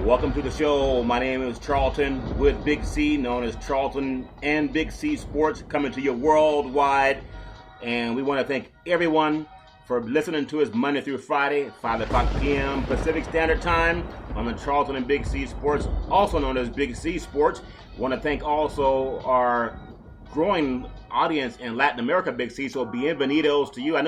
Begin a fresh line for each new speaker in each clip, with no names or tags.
Welcome to the show. My name is Charlton with Big C, known as Charlton and Big C Sports, coming to you worldwide. And we want to thank everyone for listening to us Monday through Friday, 5 o'clock p.m. Pacific Standard Time on the Charlton and Big C Sports, also known as Big C Sports. Want to thank also our growing audience in Latin America, Big C. So bienvenidos to you.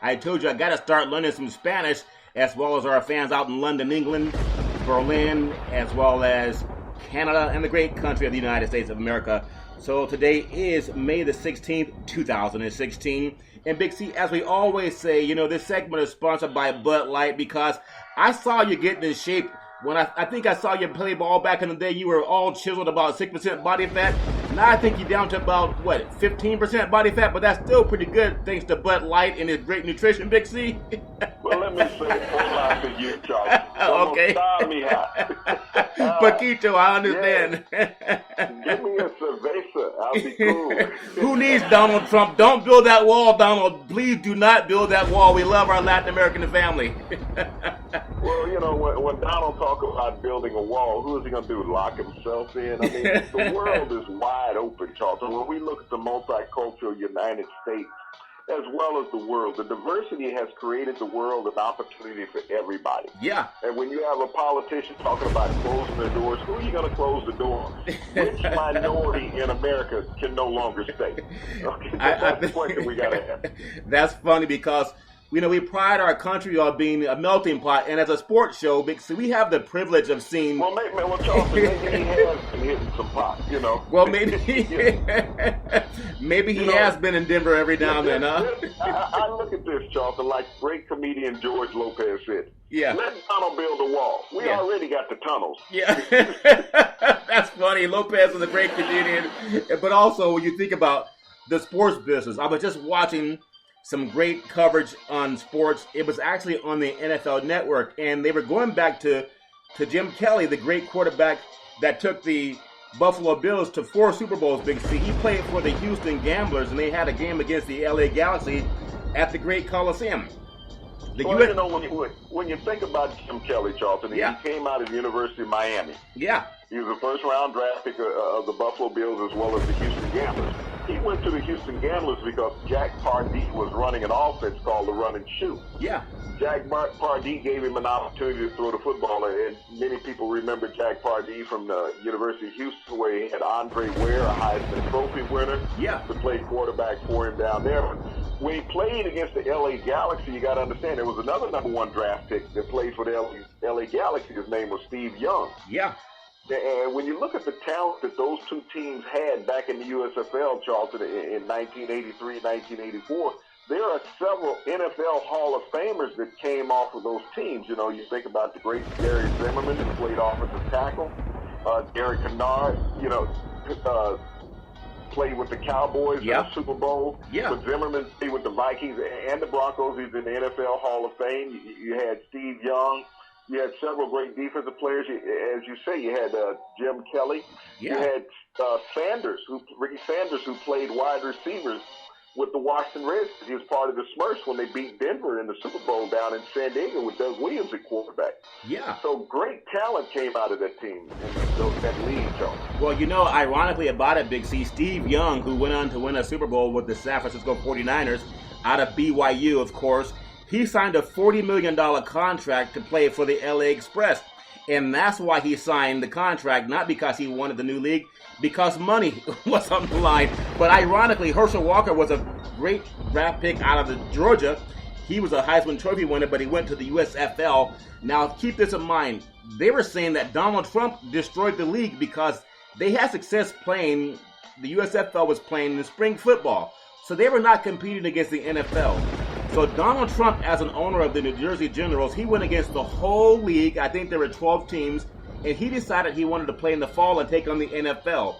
I told you I got to start learning some Spanish, as well as our fans out in London, England, Berlin, as well as Canada and the great country of the United States of America. So today is May the 16th, 2016. And Big C, as we always say, this segment is sponsored by Bud Light, because I saw you getting in shape. When I think I saw you play ball back in the day, you were all chiseled, about 6% body fat. Now I think you're down to about, 15% body fat, but that's still pretty good thanks to Bud Light and its great nutrition, Big C.
Well, let me say a lot to you, Charles.
Okay. Paquito, I understand.
Give me a cerveza. I'll be cool.
Who needs Donald Trump? Don't build that wall, Donald. Please do not build that wall. We love our Latin American family.
Well, when Donald talks about building a wall, who is he going to do? Lock himself in? I mean, the world is wide open, Charlton. When we look at the multicultural United States, as well as the world, the diversity has created the world an opportunity for everybody.
Yeah.
And when you have a politician talking about closing the doors, who are you going to close the door? Which minority in America can no longer stay? Okay, that's the question we got to have.
That's funny because we pride our country on being a melting pot, and as a sports show, we have the privilege of seeing.
Well, Charlton, maybe he has been hitting some pot,
Well, maybe he has been in Denver every now and then, huh?
I look at this, Charlton, like great comedian George Lopez said.
Yeah.
Let Donald build a wall. We already got the tunnels.
Yeah. That's funny. Lopez is a great comedian, but also when you think about the sports business, I was just watching some great coverage on sports. It was actually on the NFL Network, and they were going back to Jim Kelly, the great quarterback that took the Buffalo Bills to 4 Super Bowls, Big C. He played for the Houston Gamblers, and they had a game against the LA Galaxy at the great Coliseum.
When you think about Jim Kelly, Charlton, he came out of the University of Miami.
Yeah.
He was a first-round draft pick of the Buffalo Bills as well as the Houston Gamblers. He went to the Houston Gamblers because Jack Pardee was running an offense called the run and shoot.
Yeah.
Jack Pardee gave him an opportunity to throw the football, and many people remember Jack Pardee from the University of Houston, where he had Andre Ware, a Heisman Trophy winner, to play quarterback for him down there. When he played against the LA Galaxy, you got to understand, there was another number 1 draft pick that played for the LA Galaxy. His name was Steve Young.
Yeah.
And when you look at the talent that those two teams had back in the USFL, Charlton, in 1983, 1984, there are several NFL Hall of Famers that came off of those teams. You think about the great Gary Zimmerman, who played offensive tackle. Derek Kennard, played with the Cowboys in the Super Bowl. Yeah. But Zimmerman played with the Vikings and the Broncos. He's in the NFL Hall of Fame. You had Steve Young. You had several great defensive players. As you say, you had Jim Kelly. Yeah. You had Ricky Sanders, who played wide receivers with the Washington Redskins. He was part of the Smurfs when they beat Denver in the Super Bowl down in San Diego with Doug Williams at quarterback.
Yeah.
So great talent came out of that team, that league, Joe.
Well, ironically about it, Big C, Steve Young, who went on to win a Super Bowl with the San Francisco 49ers out of BYU, of course, he signed a $40 million contract to play for the LA Express. And that's why he signed the contract, not because he wanted the new league, because money was on the line. But ironically, Herschel Walker was a great draft pick out of Georgia. He was a Heisman Trophy winner, but he went to the USFL. Now, keep this in mind. They were saying that Donald Trump destroyed the league because they had success playing. The USFL was playing in spring football. So they were not competing against the NFL. So Donald Trump, as an owner of the New Jersey Generals, he went against the whole league. I think there were 12 teams, and he decided he wanted to play in the fall and take on the NFL.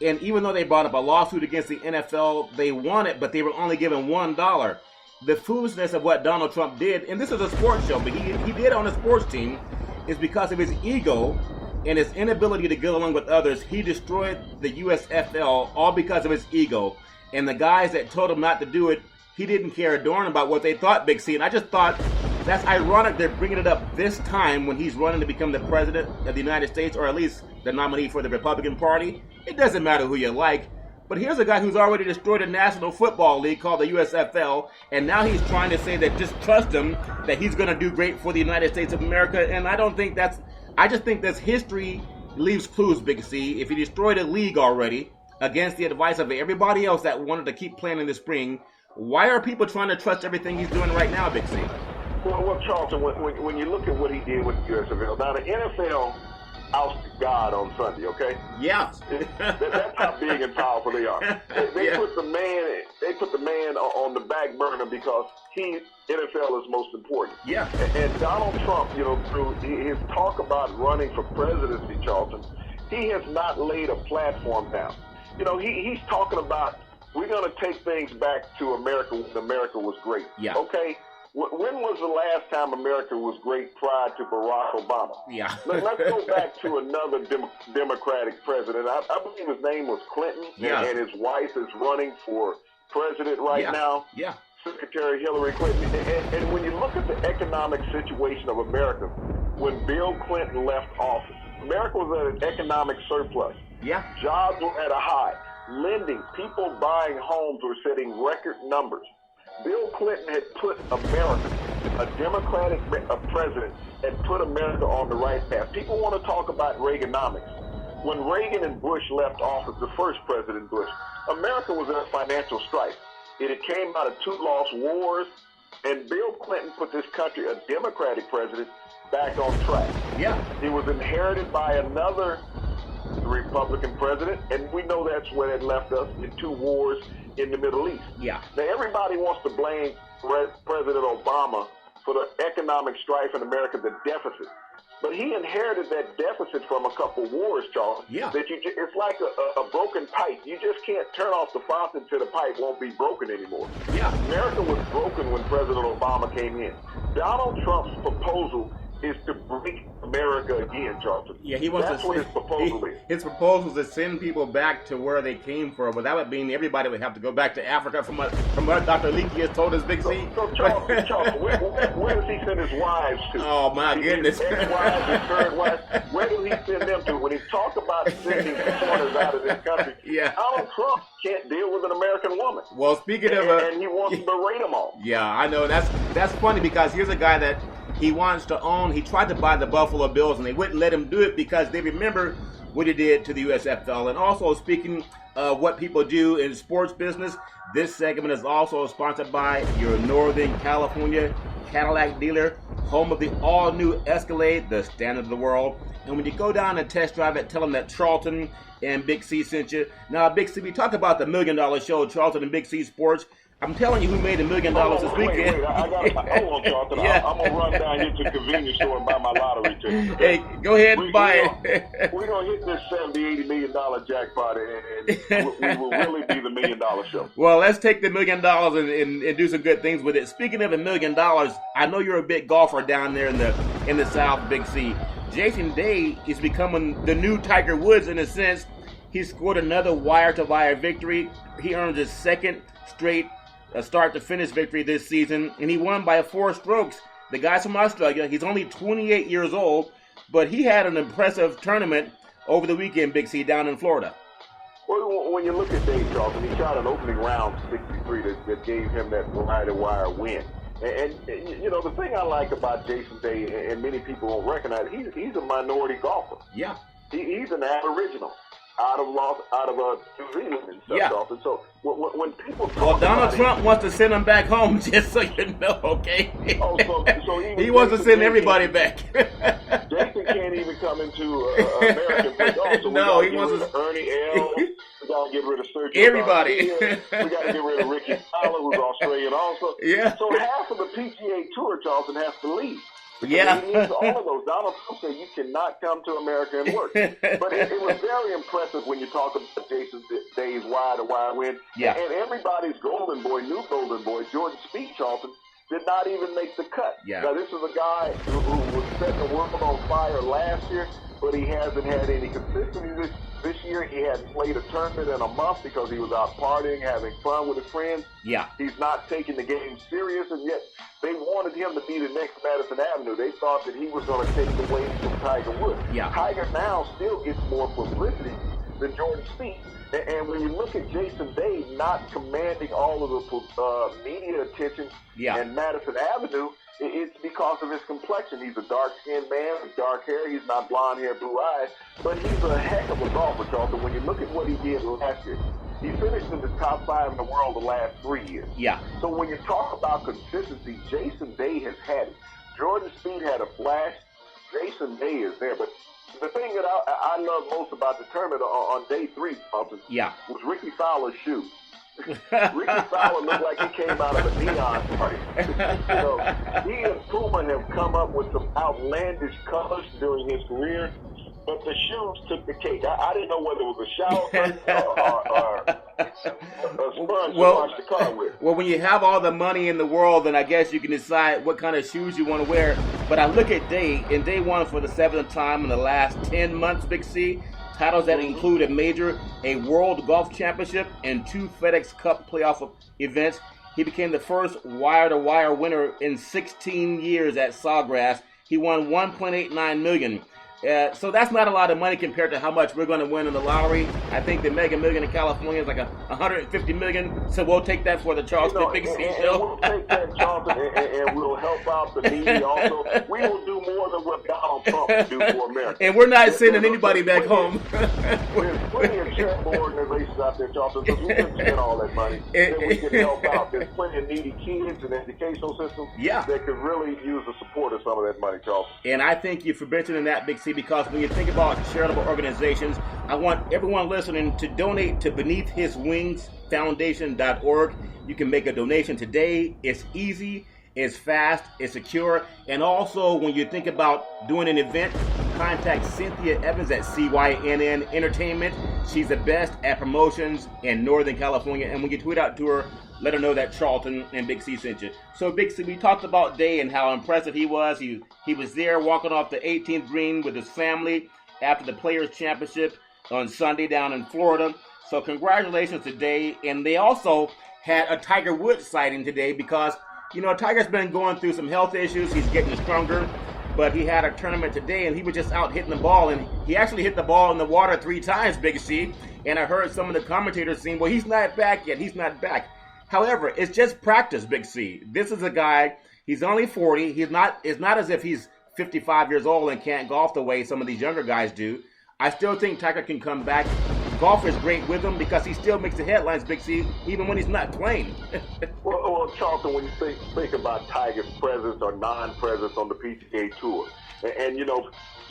And even though they brought up a lawsuit against the NFL, they won it, but they were only given $1. The foolishness of what Donald Trump did, and this is a sports show, but he did on a sports team, is because of his ego and his inability to get along with others. He destroyed the USFL all because of his ego. And the guys that told him not to do it, he didn't care a darn about what they thought, Big C. And I just thought That's ironic they're bringing it up this time when he's running to become the president of the United States, or at least the nominee for the Republican Party. It doesn't matter who you like. But here's a guy who's already destroyed a National Football League called the USFL, and now he's trying to say that just trust him, that he's going to do great for the United States of America. And I just think this history leaves clues, Big C. If he destroyed a league already against the advice of everybody else that wanted to keep playing in the spring, why are people trying to trust everything he's doing right now, Big C?
Well, Charlton, when you look at what he did with the USFL, now the NFL ousted God on Sunday, okay?
Yeah.
That's how big and powerful they are. They put the man on the back burner because NFL is most important.
Yeah.
And Donald Trump, through his talk about running for presidency, Charlton, he has not laid a platform down. He's talking about we're going to take things back to America when America was great.
Yeah.
Okay? When was the last time America was great prior to Barack Obama?
Yeah.
Let's go back to another Democratic president. I believe his name was Clinton, and his wife is running for president right now.
Yeah.
Secretary Hillary Clinton. And when you look at the economic situation of America, when Bill Clinton left office, America was at an economic surplus.
Yeah.
Jobs were at a high. Lending, people buying homes were setting record numbers. Bill Clinton had put America, a Democratic president, had put America on the right path. People want to talk about Reaganomics. When Reagan and Bush left office, the first President Bush, America was in a financial strife. It had came out of 2 lost wars, and Bill Clinton put this country, a Democratic president, back on track.
Yeah.
He was inherited by another Republican president, and we know that's where it left us in 2 wars in the Middle East.
Yeah.
Now, everybody wants to blame President Obama for the economic strife in America, the deficit. But he inherited that deficit from a couple wars, Charles.
Yeah.
It's like a broken pipe. You just can't turn off the faucet until the pipe won't be broken anymore.
Yeah.
America was broken when President Obama came in. Donald Trump's proposal is to break America again, Charlton.
Yeah, he wants
That's
to.
What his proposal is.
His proposal is to send people back to where they came from, but that would mean everybody would have to go back to Africa from what Dr. Leakey has told us, Big C.
So Charlton, where does he send his wives to?
Oh, my goodness.
His ex-wives, his third wives, where does he send them to? When he talk about sending foreigners out of this country, Donald Trump can't deal with an American woman.
Well, speaking of...
and he wants to berate them all.
Yeah, I know. That's funny because here's a guy that he wants to own. He tried to buy the Buffalo Bills, and they wouldn't let him do it because they remember what he did to the USFL. And also, speaking of what people do in sports business, this segment is also sponsored by your Northern California Cadillac dealer, home of the all-new Escalade, the standard of the world. And when you go down and test drive it, tell them that Charlton and Big C sent you. Now, Big C, we talk about the $1 Million Show, Charlton and Big C Sports. I'm telling you who made $1 million this weekend.
Hold on, Charlton. I'm going to run down here to the convenience store and buy my lottery ticket.
Hey, go ahead and buy it.
We're going to hit this $70-80 million jackpot, and we will really be the $1 Million Show.
Well, let's take the $1 million and do some good things with it. Speaking of $1 million, I know you're a big golfer down there in the South, Big C. Jason Day is becoming the new Tiger Woods in a sense. He scored another wire-to-wire victory. He earned his second straight start-to-finish victory this season, and he won by 4 strokes. The guy's from Australia. He's only 28 years old, but he had an impressive tournament over the weekend, Big C, down in Florida.
Well, when you look at Dave Charlton, he shot an opening round 63 that gave him that wire-to-wire win. And the thing I like about Jason Day, and many people won't recognize, he's a minority golfer.
Yeah.
He's an Aboriginal out of New Zealand and stuff.
Yeah.
And so when people talk
Donald Trump wants to send him back home, just so you know, okay?
So
he wants to send everybody back.
Jason can't even come into American football. So
no, he wants
to Ernie L. We got to get rid of Sergio
everybody.
Garcia. We got to get rid of Ricky Fowler, who's Australian also.
Yeah.
So half of the PGA Tour, Charlton, has to leave.
Yeah.
He needs all of those. Donald Trump said you cannot come to America and work. But it was very impressive when you talk about Jason Day's wire-to-wire win.
Yeah.
And everybody's new golden boy, Jordan Spieth, Charlton, did not even make the cut.
Yeah.
Now, this is a guy who was setting the world on fire last year. but he hasn't had any consistency this year. He hadn't played a tournament in a month because he was out partying, having fun with his friends.
Yeah.
He's not taking the game serious, and yet they wanted him to be the next Madison Avenue. They thought that he was going to take the weight from Tiger Woods.
Yeah.
Tiger now still gets more publicity than Jordan Spieth. And when you look at Jason Day not commanding all of the media attention in Madison Avenue, it's because of his complexion. He's a dark-skinned man with dark hair. He's not blonde hair, blue eyes, but he's a heck of a golfer, Charlton. When you look at what he did last year, he finished in the top 5 in the world the last 3 years.
Yeah.
So when you talk about consistency, Jason Day has had it. Jordan Spieth had a flash. Jason Day is there, but the thing that I love most about the tournament on day 3, Charlton, was Ricky Fowler's shoes. Ricky Fowler looked like he came out of a neon party. He and Puma have come up with some outlandish colors during his career, but the shoes took the cake. I didn't know whether it was a shower curtain or a sponge to wash the car with.
Well, when you have all the money in the world, then I guess you can decide what kind of shoes you want to wear. But I look at Day, and Day won for the 7th time in the last 10 months, Big C. Titles that include a major, a World Golf Championship, and 2 FedEx Cup playoff events. He became the first wire-to-wire winner in 16 years at Sawgrass. He won $1.89 million. So that's not a lot of money compared to how much we're going to win in the lottery. I think the Mega Million in California is like $150 million. So we'll take that for the Charlton Big C show.
We'll take that, Charlton, and we'll help out the needy also. We will do more than what Donald Trump can do for America.
And we're not sending anybody back home.
There's plenty of charitable organizations out there, Charlton, because we can spend all that money that we can help out. There's plenty of needy kids in the educational system that could really use the support of some of that money, Charlton.
And I thank you for mentioning that, Big C, because when you think about charitable organizations, I want everyone listening to donate to BeneathHisWingsFoundation.org. You can make a donation today. It's easy, it's fast, it's secure. And also, when you think about doing an event, contact Cynthia Evans at CYNN Entertainment. She's the best at promotions in Northern California. And when you tweet out to her, let her know that Charlton and Big C sent you. So, Big C, we talked about Day and how impressive he was. He was there walking off the 18th green with his family after the Players' Championship on Sunday down in Florida. So, congratulations to Day. And they also had a Tiger Woods sighting today because, Tiger's been going through some health issues. He's getting stronger. But he had a tournament today, and he was just out hitting the ball. And he actually hit the ball in the water 3 times, Big C. And I heard some of the commentators saying, well, he's not back yet. He's not back. However, it's just practice, Big C. This is a guy, he's only 40. It's not as if he's 55 years old and can't golf the way some of these younger guys do. I still think Tiger can come back. Golf is great with him because he still makes the headlines, Big C, even when he's not playing.
well, Charlton, when you think about Tiger's presence or non-presence on the PGA Tour, and you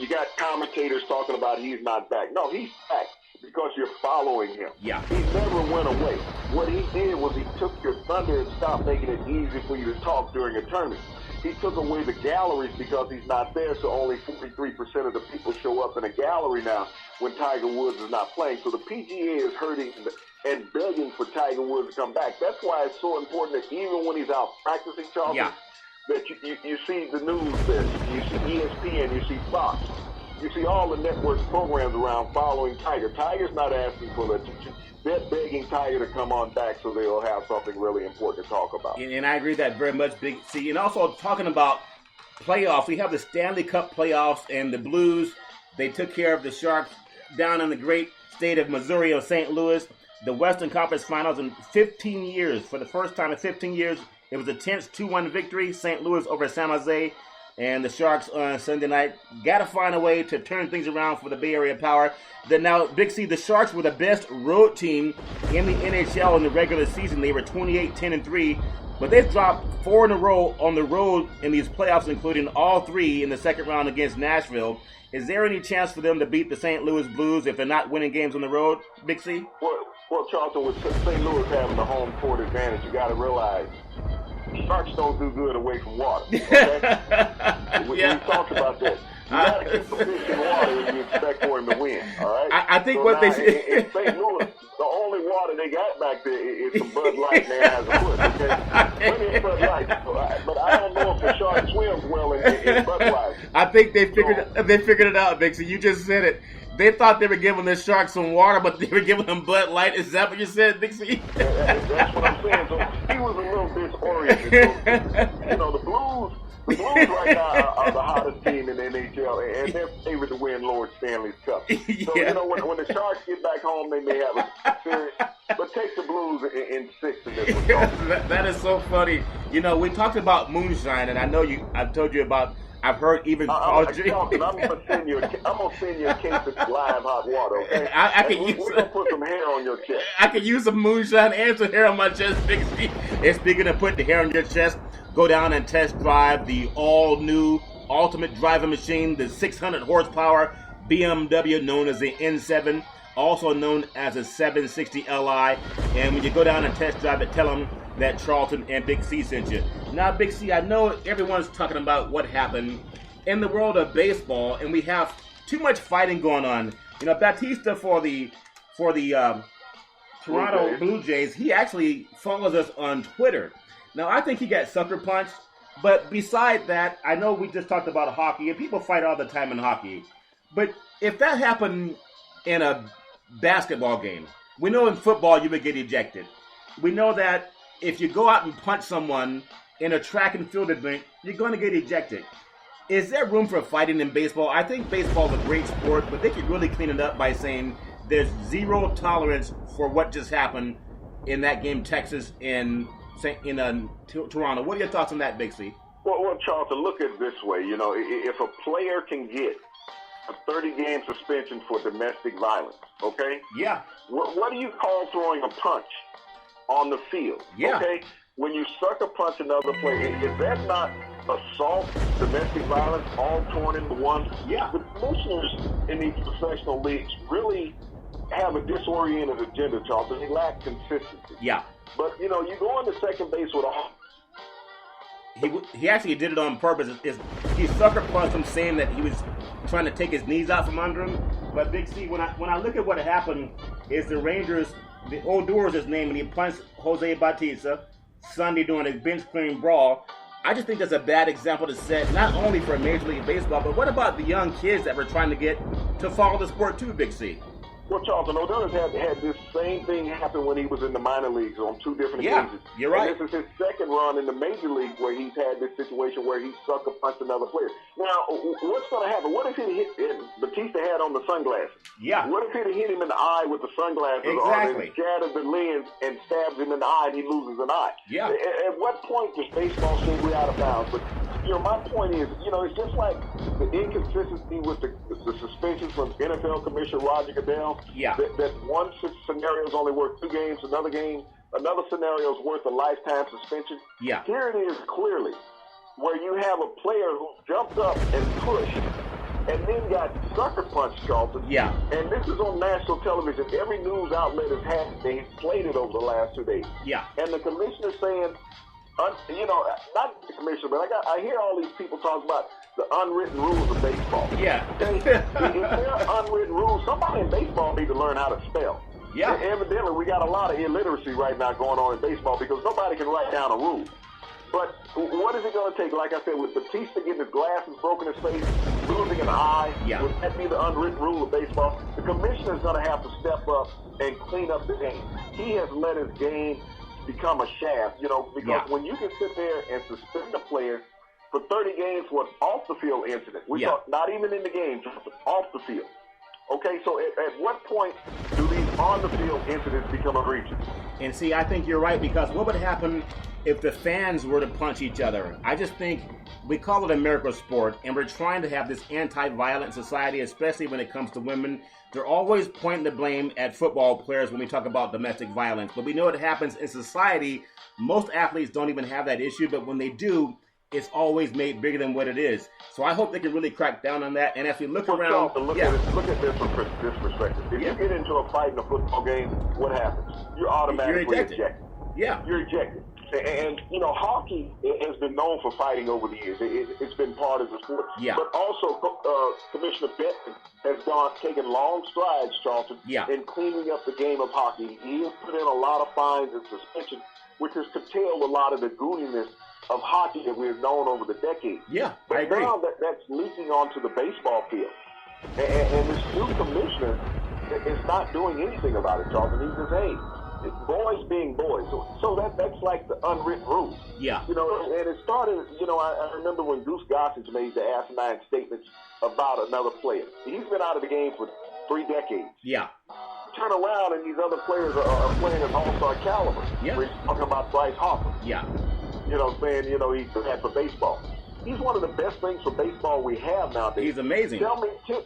got commentators talking about he's not back. No, he's back. Because you're following him.
Yeah.
He never went away. What he did was he took your thunder and stopped making it easy for you to talk during a tournament. He took away the galleries because he's not there, so only 43% of the people show up in a gallery now when Tiger Woods is not playing. So the PGA is hurting and begging for Tiger Woods to come back. That's why it's so important that even when he's out practicing, Charlton, that you see the news there. You see ESPN, you see Fox. You see all the network programs around following Tiger. Tiger's not asking for the attention. They're begging Tiger to come on back so they'll have something really important to talk about.
And I agree with that very much, Big C. And also talking about playoffs, we have the Stanley Cup playoffs, and the Blues, they took care of the Sharks down in the great state of Missouri or St. Louis. The Western Conference Finals in 15 years. For the first time in 15 years, it was a tense 2-1 victory, St. Louis over San Jose. And the Sharks on Sunday night got to find a way to turn things around for the Bay Area Power. Then now, Big C, the Sharks were the best road team in the NHL in the regular season. They were 28-10-3, but they've dropped 4 in a row on the road in these playoffs, including all 3 in the second round against Nashville. Is there any chance for them to beat the St. Louis Blues if they're not winning games on the road, Big C?
Well, Charlton, with St. Louis having the home court advantage, you got to realize Sharks don't do good away from water. Okay? We talked about that. You got to keep the fish in water if you expect for him to win. All right.
I think so what they say
in St. Louis, the only water they got back there is some Bud Light and Anheuser-Busch. Okay, plenty of Bud Light. But I don't know if the shark swims well in Budweiser.
I think they figured it out, Big C. You just said it. They thought they were giving the shark some water, but they were giving them Bud Light. Is that what you said, Big C?
That's what I'm saying. So he was a little disoriented. So, the Blues right now are the hottest team in the NHL, and they're favored to win Lord Stanley's Cup. So, when the Sharks get back home, they may have a series, but take the Blues in 6 in this one.
That is so funny. We talked about moonshine, and I know I've told you about. I've heard even
Charlton, I'm gonna send you a case of live hot water. Okay, we're gonna put some hair on your chest.
I could use some moonshine and some hair on my chest, Big C. And speaking of putting the hair on your chest, go down and test drive the all-new ultimate driving machine, the 600 horsepower BMW known as the N7, also known as a 760 Li. And when you go down and test drive it, tell them that Charlton and Big C sent you. Now, Big C, I know everyone's talking about what happened in the world of baseball, and we have too much fighting going on. Batista for the Toronto Blue Jays, he actually follows us on Twitter. Now, I think he got sucker punched, but beside that, I know we just talked about hockey, and people fight all the time in hockey. But if that happened in a basketball game, we know in football you would get ejected. We know that if you go out and punch someone in a track and field event, you're going to get ejected. Is there room for fighting in baseball? I think baseball is a great sport, but they could really clean it up by saying there's zero tolerance for what just happened in that game, Texas in Toronto. What are your thoughts on that, Big C?
Well, Charlton, look at it this way. If a player can get a 30-game suspension for domestic violence, okay?
Yeah.
What do you call throwing a punch on the field?
Yeah.
Okay? When you sucker punch another player, is that not assault, domestic violence, all torn into one?
Yeah.
The commissioners in these professional leagues really have a disoriented agenda, Charlton. They lack consistency.
Yeah.
But, you go into second base with a...
He actually did it on purpose. He sucker punched him, saying that he was trying to take his knees out from under him. But Big C, when I look at what happened, is the Rangers, the Odor is his name, and he punched Jose Bautista Sunday during a bench clearing brawl. I just think that's a bad example to set, not only for Major League Baseball, but what about the young kids that we're trying to get to follow the sport too, Big C?
Well, Charlton, O'Dono's had this same thing happen when he was in the minor leagues on 2 different occasions.
You're right.
And this is his second run in the major league where he's had this situation where he sucker punched another player. Now, what's going to happen? What if Batista had on the sunglasses?
Yeah.
What if he'd hit him in the eye with the sunglasses
exactly.
on and shattered the lens and stabs him in the eye and he loses an eye?
Yeah.
At what point does baseball say we're out of bounds? But my point is, it's just like the inconsistency with the suspensions from NFL Commissioner Roger Goodell.
Yeah.
That one scenario is only worth 2 games, another scenario is worth a lifetime suspension.
Yeah.
Here it is clearly, where you have a player who jumped up and pushed and then got sucker punched, Charlton.
Yeah.
And this is on national television. Every news outlet has had it. They've played it over the last 2 days.
Yeah.
And the commissioner saying, not the commissioner, but I hear all these people talk about the unwritten rules of baseball.
Yeah.
If there are unwritten rules, somebody in baseball needs to learn how to spell.
Yeah.
And evidently, we got a lot of illiteracy right now going on in baseball because nobody can write down a rule. But what is it going to take? Like I said, with Batista getting his glasses broken in his face, losing an eye, would that be the unwritten rule of baseball? The commissioner is going to have to step up and clean up the game. He has let his game become a shaft, because when you can sit there and suspend a player for 30 games for an off-the-field incident, we talk not even in the game, just off the field. Okay, so at what point do these on-the-field incidents become egregious?
And see, I think you're right, because what would happen if the fans were to punch each other? I just think we call it a miracle sport, and we're trying to have this anti-violent society, especially when it comes to women. They're always pointing the blame at football players when we talk about domestic violence. But we know it happens in society. Most athletes don't even have that issue, but when they do, it's always made bigger than what it is. So I hope they can really crack down on that. And as we look around...
Look at this from this perspective. If you get into a fight in a football game, what happens? You're automatically ejected.
Yeah.
You're ejected. And, hockey has been known for fighting over the years. It's been part of the sport.
Yeah.
But also, Commissioner Benton has taken long strides, Charlton, in cleaning up the game of hockey. He has put in a lot of fines and suspensions, which has curtailed a lot of the gooniness of hockey that we've known over the decades.
Yeah,
but
I agree.
Now that's leaking onto the baseball field. And this new commissioner is not doing anything about it, Charlton. He says, hey, boys being boys. So that's like the unwritten rules.
Yeah.
You know, and it started, you know, I remember when Goose Gossage made the asinine statements about another player. He's been out of the game for 3 decades.
Yeah.
Turn around and these other players are playing at all-star caliber.
Yeah.
We're talking about Bryce Harper.
Yeah.
You know, saying, you know, he's bad for baseball. He's one of the best things for baseball we have nowadays.
He's amazing.
Tell me 10,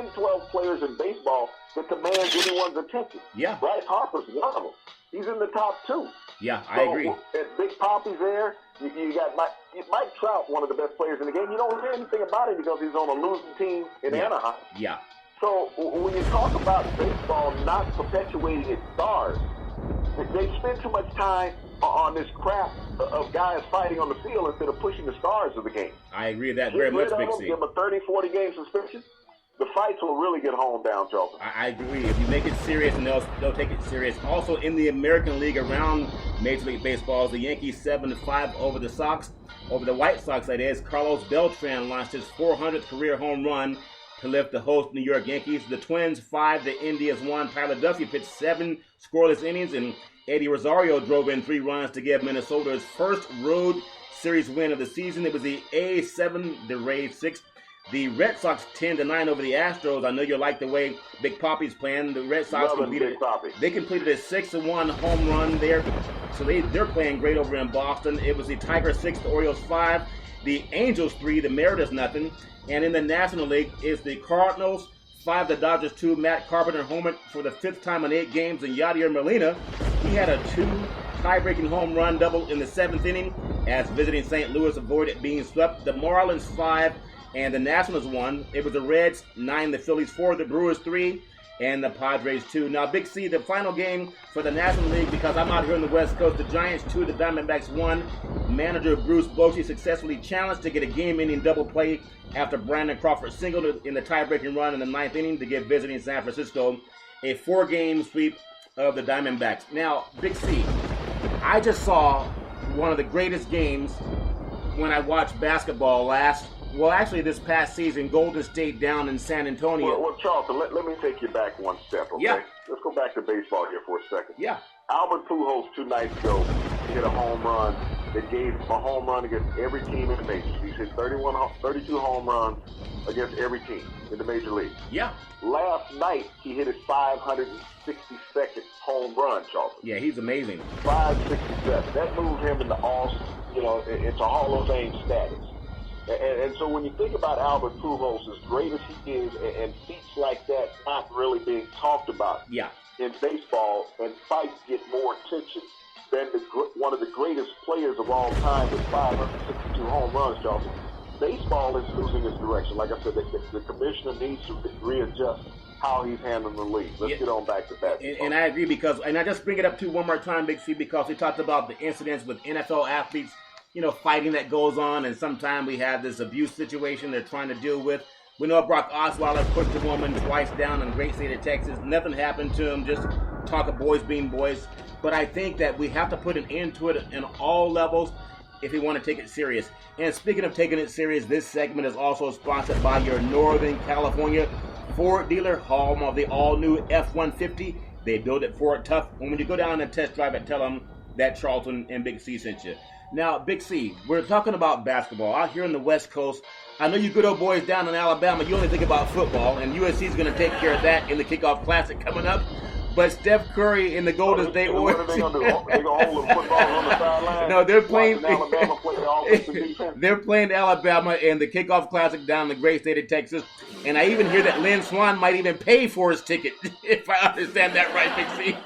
12 players in baseball that commands anyone's attention.
Yeah.
Bryce Harper's one of them. He's in the top 2.
Yeah, I agree.
Big Poppy's there. You got Mike Trout, one of the best players in the game. You don't hear anything about it because he's on a losing team in Anaheim.
Yeah.
So when you talk about baseball not perpetuating its stars, they spend too much time on this crap of guys fighting on the field instead of pushing the stars of the game.
I agree with that very much, Big C.
Give them a 30, 40-game suspension. The fights will really get honed down, Charlton.
I agree. If you make it serious, and they'll take it serious. Also, in the American League around Major League Baseball, the Yankees 7-5 over the White Sox, that is. Carlos Beltran launched his 400th career home run to lift the host New York Yankees. The Twins 5, the Indians 1. Tyler Duffy pitched 7 scoreless innings, and Eddie Rosario drove in 3 runs to give Minnesota his first road series win of the season. It was the A's 7, the Rays 6. The Red Sox 10-9 over the Astros. I know you like the way Big Poppy's playing. The Red Sox completed a 6-1 home run there. So they're playing great over in Boston. It was the Tigers 6, the Orioles 5, the Angels 3, the Mariners nothing. And in the National League is the Cardinals 5, the Dodgers 2. Matt Carpenter homered for the 5th time in 8 games. And Yadier Molina, he had a 2 tie-breaking home run double in the 7th inning as visiting St. Louis avoided being swept. The Marlins 5 and the Nationals 1. It was the Reds 9, the Phillies 4, the Brewers 3, and the Padres 2. Now, Big C, the final game for the National League, because I'm out here on the West Coast, the Giants 2, the Diamondbacks 1. Manager Bruce Bochy successfully challenged to get a game-ending double play after Brandon Crawford singled in the tie-breaking run in the 9th inning to give visiting San Francisco a 4-game sweep of the Diamondbacks. Now, Big C, I just saw one of the greatest games when I watched basketball this past season, Golden State down in San Antonio.
Well, Charlton, let me take you back one step, okay?
Yeah.
Let's go back to baseball here for a second.
Yeah.
Albert Pujols 2 nights ago hit a home run that gave him a home run against every team in the majors. He's hit 32 home runs against every team in the major league.
Yeah.
Last night, he hit his 562nd home run, Charlton.
Yeah, he's amazing.
567. That moved him into into Hall of Fame status. And so when you think about Albert Pujols, as great as he is, and feats like that not really being talked about in baseball, and fights get more attention than one of the greatest players of all time with 562 home runs, Charlton. Baseball is losing its direction. Like I said, the commissioner needs to readjust how he's handling the league. Let's get on back to that.
And I agree and I just bring it up to one more time, Big C, because we talked about the incidents with NFL athletes, fighting that goes on, and sometimes we have this abuse situation they're trying to deal with. We know Brock Osweiler pushed a woman twice down in the great state of Texas. Nothing happened to him, just talk of boys being boys. But I think that we have to put an end to it in all levels if we want to take it serious. And speaking of taking it serious, this segment is also sponsored by your Northern California Ford dealer, home of the all-new F-150. They build it Ford tough. And when you go down and test drive it, tell them that Charlton and Big C sent you. Now, Big C, we're talking about basketball. Out here on the West Coast, I know you good old boys down in Alabama, you only think about football, and USC is going to take care of that in the Kickoff Classic coming up. But Steph Curry in the Golden State Warriors.
What are they going to do? They're going to hold the football on the sideline?
No, they're playing.
Alabama play the offensive defense?
They're playing Alabama in the Kickoff Classic down in the great state of Texas. And I even hear that Lynn Swann might even pay for his ticket, if I understand that right, Big C.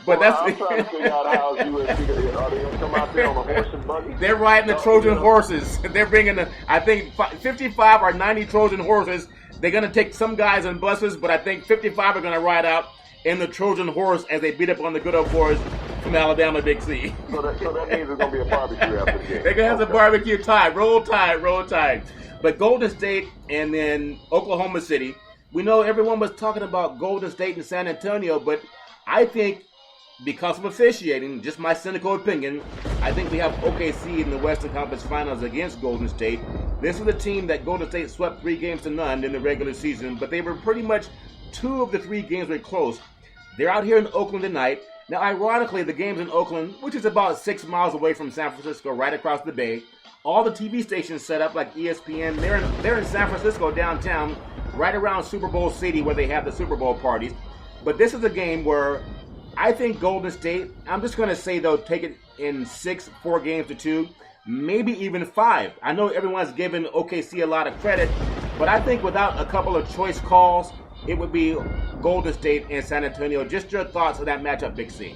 But
I'm trying to figure out how USC are they going to come out there on a horse and buggy?
They're riding the Trojan horses. They're bringing I think 55 or 90 Trojan horses. They're going to take some guys in buses, but I think 55 are going to ride out in the Trojan horse as they beat up on the good old boys from Alabama, Big C.
So that means there's going to be a barbecue after the game.
They're going to have the barbecue tide. Roll tide. But Golden State and then Oklahoma City, we know everyone was talking about Golden State and San Antonio, but I think because of officiating, just my cynical opinion, I think we have OKC in the Western Conference Finals against Golden State. This is a team that Golden State swept 3-0 in the regular season, but they were pretty much 2 of the 3 games were close. They're out here in Oakland tonight. Now, ironically, the game's in Oakland, which is about 6 miles away from San Francisco, right across the bay. All the TV stations set up like ESPN. They're in San Francisco downtown, right around Super Bowl City where they have the Super Bowl parties. But this is a game where I think Golden State, I'm just going to say they'll take it in 4 games to 2, maybe even 5. I know everyone's given OKC a lot of credit, but I think without a couple of choice calls, it would be Golden State and San Antonio. Just your thoughts on that matchup, Big C.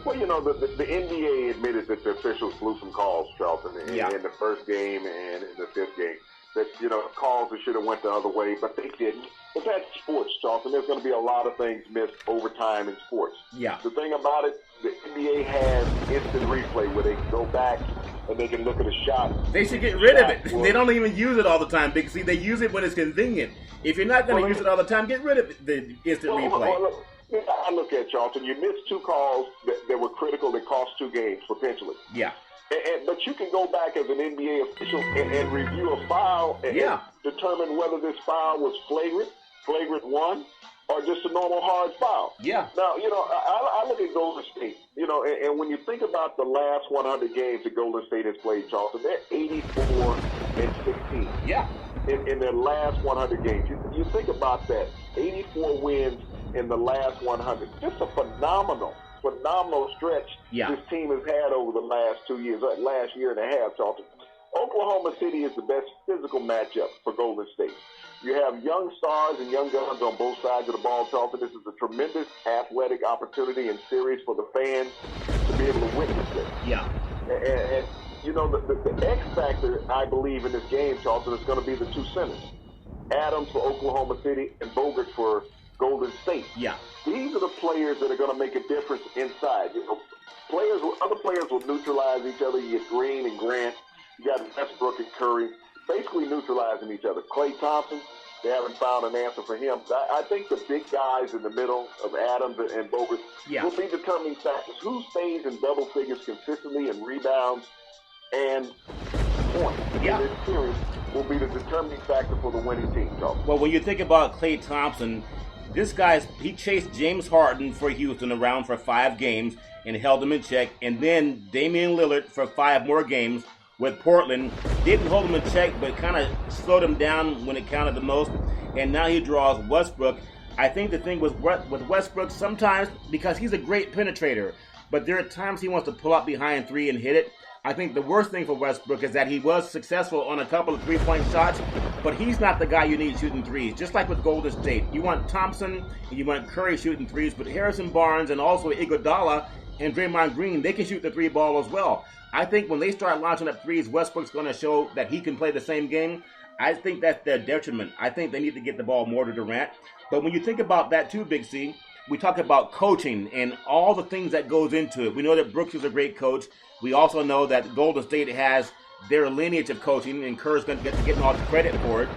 Well, the NBA admitted that the officials blew some calls, Charlton, in the first game and in the 5th game. That, calls that should have went the other way, but they didn't. But that's sports, Charlton. There's going to be a lot of things missed over time in sports.
Yeah.
The thing about it, the NBA has instant replay where they can go back and they can look at a shot.
They should get rid of it. They don't even use it all the time, Big C. They use it when it's convenient. If you're not going to use it all the time, get rid of the instant replay.
I look at Charlton. You missed 2 calls that were critical that cost 2 games, potentially.
Yeah.
But you can go back as an NBA official and review a foul and determine whether this foul was flagrant 1, or just a normal hard foul.
Yeah.
Now, I look at Golden State, and when you think about the last 100 games that Golden State has played, Charlton, they're 84-16.
Yeah.
In their last 100 games. You think about that, 84 wins in the last 100. Just a phenomenal stretch this team has had over the last 2 years, last year and a half, Charlton. Oklahoma City is the best physical matchup for Golden State. You have young stars and young guns on both sides of the ball, Charlton. This is a tremendous athletic opportunity and series for the fans to be able to witness it.
Yeah.
And the X factor, I believe, in this game, Charlton, is going to be the 2 centers. Adams for Oklahoma City and Bogut for Golden State.
Yeah.
These are the players that are going to make a difference inside. Other players will neutralize each other. You get Green and Grant. You got Westbrook and Curry basically neutralizing each other. Klay Thompson, they haven't found an answer for him. I think the big guys in the middle of Adams and Bogut will be determining factors. Who stays in double figures consistently and rebounds and points in this series will be the determining factor for the winning team, Charles.
Well, when you think about Klay Thompson, this he chased James Harden for Houston around for 5 games and held him in check, and then Damian Lillard for 5 more games with Portland. Didn't hold him in check, but kind of slowed him down when it counted the most, and now he draws Westbrook. I think the thing with Westbrook, sometimes, because he's a great penetrator, but there are times he wants to pull up behind 3 and hit it. I think the worst thing for Westbrook is that he was successful on a couple of 3-point shots, but he's not the guy you need shooting threes. Just like with Golden State, you want Thompson and you want Curry shooting threes, but Harrison Barnes and also Iguodala and Draymond Green, they can shoot the 3 ball as well. I think when they start launching up threes, Westbrook's going to show that he can play the same game. I think that's their detriment. I think they need to get the ball more to Durant. But when you think about that too, Big C, we talk about coaching and all the things that goes into it. We know that Brooks is a great coach. We also know that Golden State has their lineage of coaching, and Kerr's going to get all the credit for it.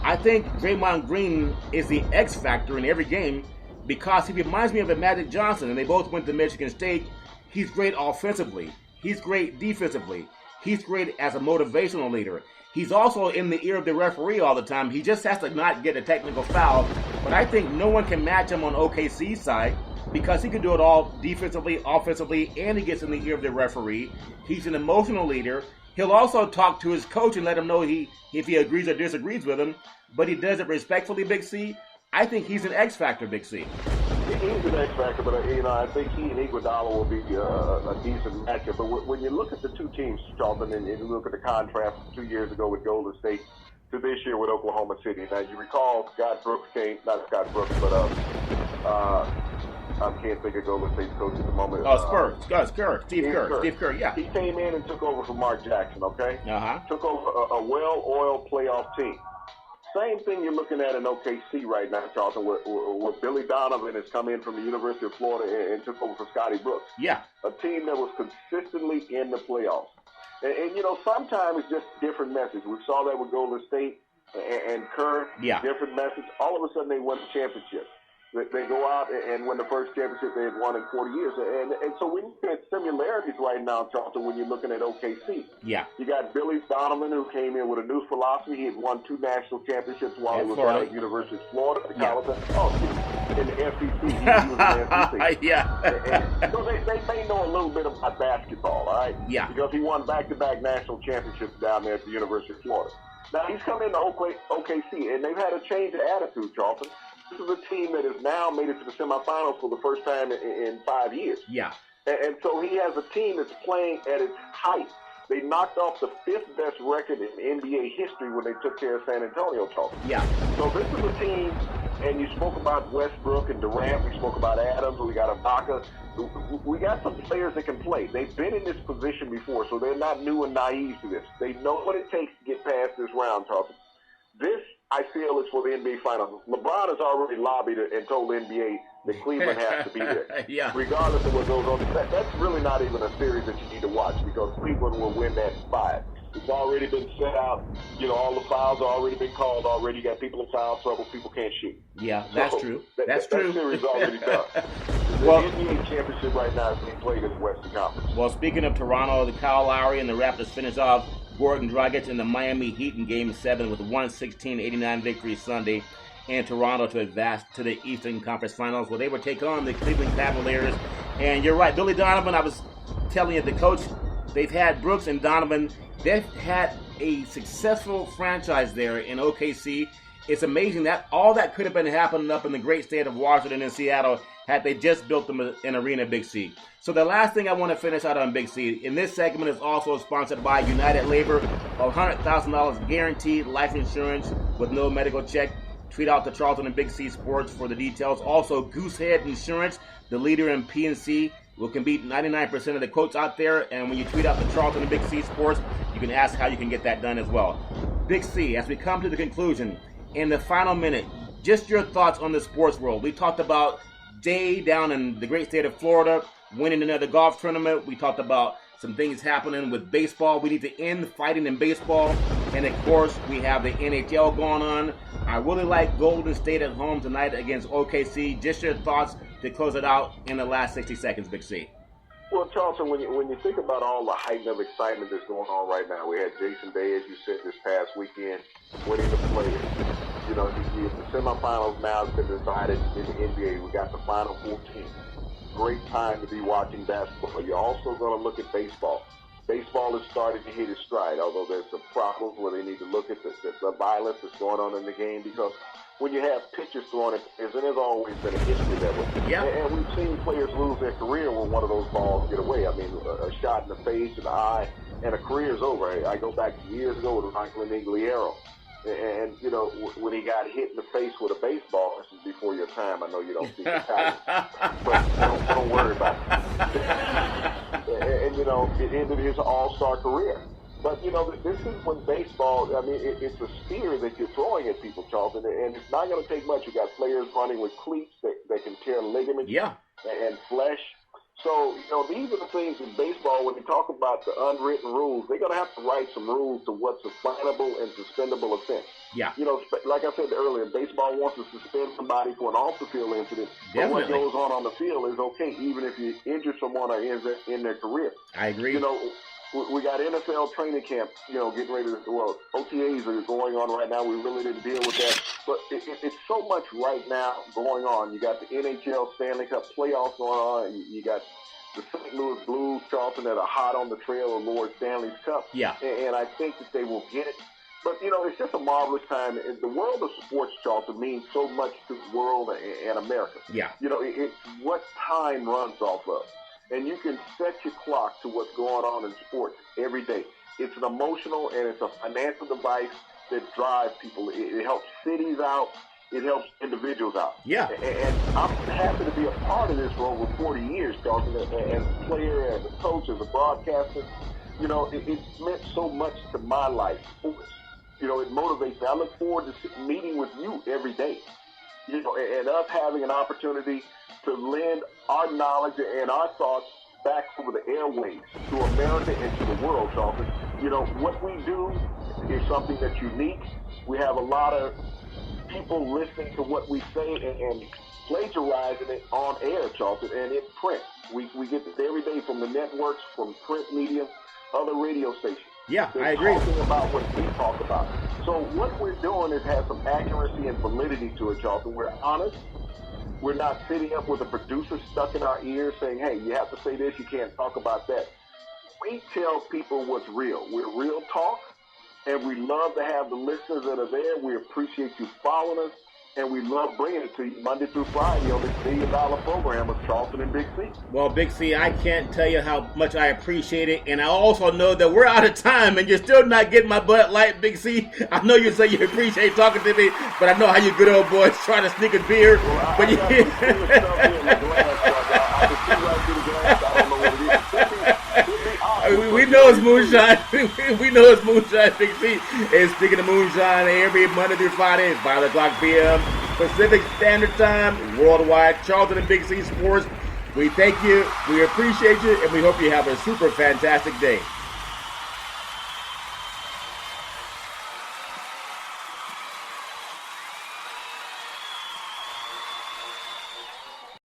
I think Draymond Green is the X factor in every game because he reminds me of a Magic Johnson, and they both went to Michigan State. He's great offensively. He's great defensively. He's great as a motivational leader. He's also in the ear of the referee all the time. He just has to not get a technical foul. But I think no one can match him on OKC's side because he can do it all defensively, offensively, and he gets in the ear of the referee. He's an emotional leader. He'll also talk to his coach and let him know if he agrees or disagrees with him, but he does it respectfully, Big C. I think he's an X factor, Big C.
He's an X factor, but I think he and Iguodala will be a decent matchup. But when you look at the two teams, Charlton, and you look at the contrast 2 years ago with Golden State to this year with Oklahoma City. Now you recall Scott Brooks came, not Scott Brooks, but I can't think of Golden State's coach at the moment.
Steve Kerr, yeah.
He came in and took over from Mark Jackson, okay? Took over a well-oiled playoff team. Same thing you're looking at in OKC right now, Charlton, where Billy Donovan has come in from the University of Florida and took over for Scotty Brooks.
Yeah.
A team that was consistently in the playoffs. And sometimes it's just different message. We saw that with Golden State and Kerr.
Yeah.
Different message. All of a sudden they won the championship. They go out and win the first championship they had won in 40 years. And so we look at similarities right now, Charlton, when you're looking at OKC.
Yeah.
You got Billy Donovan, who came in with a new philosophy. He had won 2 national championships while he was out at the University of Florida. In the SEC. He was in the SEC.
Yeah.
And so they know a little bit about basketball, all right?
Yeah.
Because he won back-to-back national championships down there at the University of Florida. Now, he's come into OKC, and they've had a change of attitude, Charlton. This is a team that has now made it to the semifinals for the first time in 5 years.
Yeah.
And so he has a team that's playing at its height. They knocked off the 5th best record in NBA history when they took care of San Antonio, Charlton.
Yeah.
So this is a team, and you spoke about Westbrook and Durant. We spoke about Adams. We got Ibaka. We got some players that can play. They've been in this position before, so they're not new and naive to this. They know what it takes to get past this round, Charlton. This, I feel, is for the NBA Finals. LeBron has already lobbied and told the NBA that Cleveland has to be there.
Yeah.
Regardless of what goes on. That's really not even a series that you need to watch because Cleveland will win that 5. It's already been set out. You know, all the fouls have already been called already. You got people in foul trouble. People can't shoot.
Yeah, that's true. That's true.
That series is already done. The NBA championship right now is being played in the Western Conference.
Well, speaking of Toronto, the Kyle Lowry and the Raptors finish off Gordon Dragic in the Miami Heat in Game 7 with a 116-89 victory Sunday, and Toronto to advance to the Eastern Conference Finals where they would take on the Cleveland Cavaliers. And you're right, Billy Donovan, I was telling you, the coach, they've had Brooks and Donovan. They've had a successful franchise there in OKC. It's amazing that all that could have been happening up in the great state of Washington and Seattle had they just built them an arena, Big C. So the last thing I want to finish out on Big C, in this segment is also sponsored by United Labor, $100,000 guaranteed life insurance with no medical check. Tweet out to Charlton and Big C Sports for the details. Also, Goosehead Insurance, the leader in P&C, can beat 99% of the quotes out there. And when you tweet out to Charlton and Big C Sports, you can ask how you can get that done as well. Big C, as we come to the conclusion, in the final minute, just your thoughts on the sports world. We talked about Day down in the great state of Florida, winning another golf tournament. We talked about some things happening with baseball. We need to end fighting in baseball. And, of course, we have the NHL going on. I really like Golden State at home tonight against OKC. Just your thoughts to close it out in the last 60 seconds, Big C.
Well, Charlton, when you think about all the heightened of excitement that's going on right now, we had Jason Day, as you said, this past weekend, winning the players. You know, the semifinals now has been decided in the NBA. We got the Final 14. Great time to be watching basketball. You're also going to look at baseball. Baseball is starting to hit its stride, although there's some problems where they need to look at the violence that's going on in the game because when you have pitchers throwing at players, and there's always been a history that way.
Yeah.
And we've seen players lose their career when one of those balls get away. I mean, a shot in the face, in the eye, and a career's over. I go back years ago with Michael Iglesias. And, you know, when he got hit in the face with a baseball, this is before your time. I know you don't see the time, but don't worry about it. And, you know, it ended his all-star career. But, you know, this is when baseball, I mean, it's a spear that you're throwing at people, Charlton, and it's not going to take much. You got players running with cleats that can tear ligaments and flesh. So, you know, these are the things in baseball, when they talk about the unwritten rules, they're going to have to write some rules to what's a finable and suspendable offense.
Yeah.
You know, like I said earlier, baseball wants to suspend somebody for an off-the-field incident. But what goes on the field is okay, even if you injure someone or in their career.
I agree.
You know, we got NFL training camp, you know, getting ready to, well, OTAs are going on right now. We really didn't deal with that. But it's so much right now going on. You got the NHL Stanley Cup playoffs going on. You got the St. Louis Blues, Charlton, that are hot on the trail of Lord Stanley's Cup.
Yeah.
And I think that they will get it. But, you know, it's just a marvelous time. The world of sports, Charlton, means so much to the world and America.
Yeah.
You know, it's what time runs off of. And you can set your clock to what's going on in sports every day. It's an emotional and it's a financial device that drives people. It helps cities out. It helps individuals out.
Yeah.
And I'm happy to be a part of this for over 40 years, Charlton, as a player, as a coach, as a broadcaster. You know, it's meant so much to my life, sports. You know, it motivates me. I look forward to meeting with you every day. You know, and us having an opportunity to lend our knowledge and our thoughts back over the airwaves to America and to the world, Charlton. You know, what we do is something that's unique. We have a lot of people listening to what we say, and plagiarizing it on air, Charlton, and in print. We get this every day from the networks, from print media, other radio stations.
Yeah,
They're
I agree.
talking about what we talk about. So what we're doing is have some accuracy and validity to it, Charlton. We're honest. We're not sitting up with a producer stuck in our ears saying, hey, you have to say this, you can't talk about that. We tell people what's real. We're real talk, and we love to have the listeners that are there. We appreciate you following us, and we love bringing it to you Monday through Friday on this $1 million program of Charlton and Big C.
Well, Big C, I can't tell you how much I appreciate it, and I also know that we're out of time, and you're still not getting my Bud Light, Big C. I know you say you appreciate talking to me, but I know how you good old boys try to sneak a beer.
Well,
but
I got some stuff in the glass, I can see right through the glass. I don't know what it is.
We know it's moonshine. We know it's moonshine, Big C. And speaking of moonshine, every Monday through Friday, 5 o'clock p.m. Pacific Standard Time, worldwide, Charlton and Big C Sports. We thank you, we appreciate you, and we hope you have a super fantastic day.